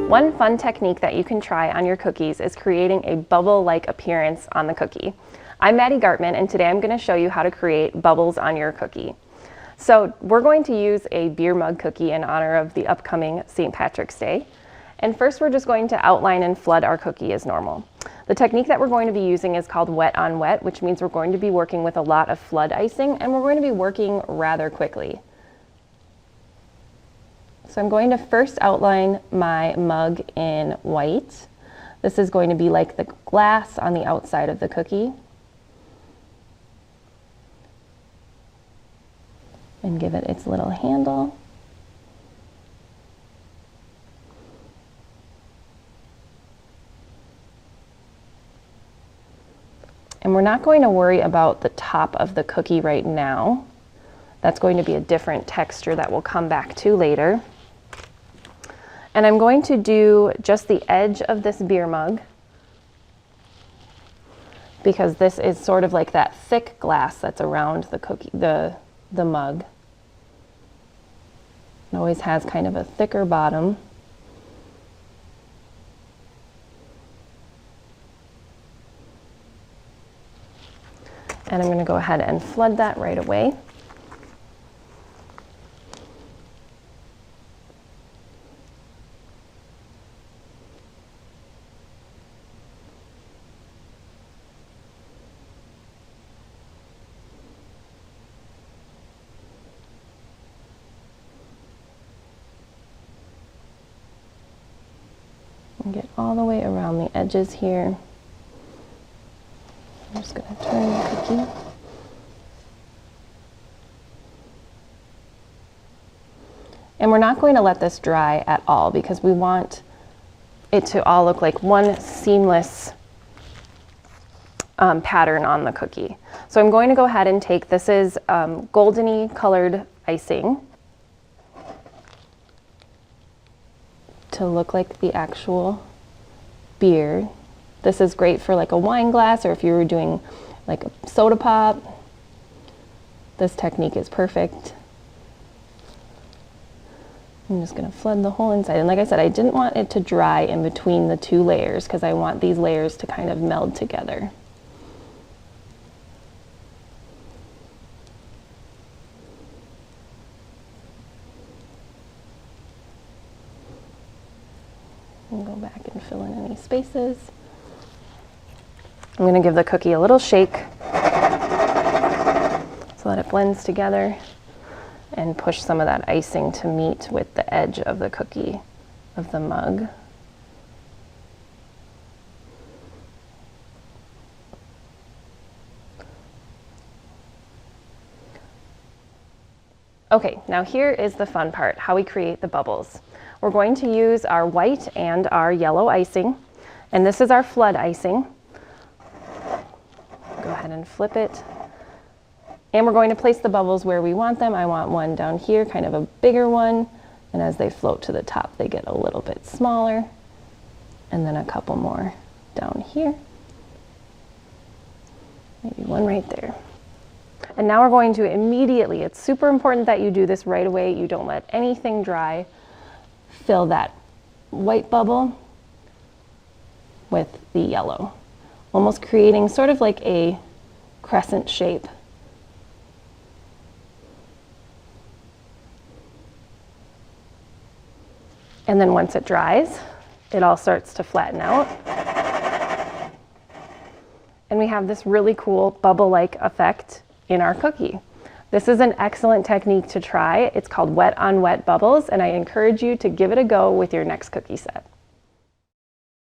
One fun technique that you can try on your cookies is creating a bubble-like appearance on the cookie. I'm Maddie Gartmann, and today I'm going to show you how to create bubbles on your cookie. So we're going to use a beer mug cookie in honor of the upcoming St. Patrick's Day. And first we're just going to outline and flood our cookie as normal. The technique that we're going to be using is called wet on wet, which means we're going to be working with a lot of flood icing, and we're going to be working rather quickly. So I'm going to first outline my mug in white. This is going to be like the glass on the outside of the cookie. And give it its little handle. And we're not going to worry about the top of the cookie right now. That's going to be a different texture that we'll come back to later. And I'm going to do just the edge of this beer mug, because this is sort of like that thick glass that's around the cookie, the mug. It always has kind of a thicker bottom. And I'm going to go ahead and flood that right away. And get all the way around the edges here. I'm just going to turn the cookie. And we're not going to let this dry at all because we want it to all look like one seamless pattern on the cookie. So I'm going to go ahead and take, this is goldeny colored icing to look like the actual beer. This is great for like a wine glass, or if you were doing like a soda pop. This technique is perfect. I'm just going to flood the whole inside. And like I said, I didn't want it to dry in between the two layers because I want these layers to kind of meld together. And go back and fill in any spaces. I'm going to give the cookie a little shake so that it blends together and push some of that icing to meet with the edge of the cookie of the mug. Okay, now here is the fun part, how we create the bubbles. We're going to use our white and our yellow icing, and this is our flood icing. Go ahead and flip it. And we're going to place the bubbles where we want them. I want one down here, kind of a bigger one, and as they float to the top, they get a little bit smaller, and then a couple more down here. Maybe one right there. And now we're going to immediately, it's super important that you do this right away, you don't let anything dry, fill that white bubble with the yellow, almost creating sort of like a crescent shape. And then once it dries, it all starts to flatten out. And we have this really cool bubble-like effect in our cookie. This is an excellent technique to try. It's called wet on wet bubbles, and I encourage you to give it a go with your next cookie set.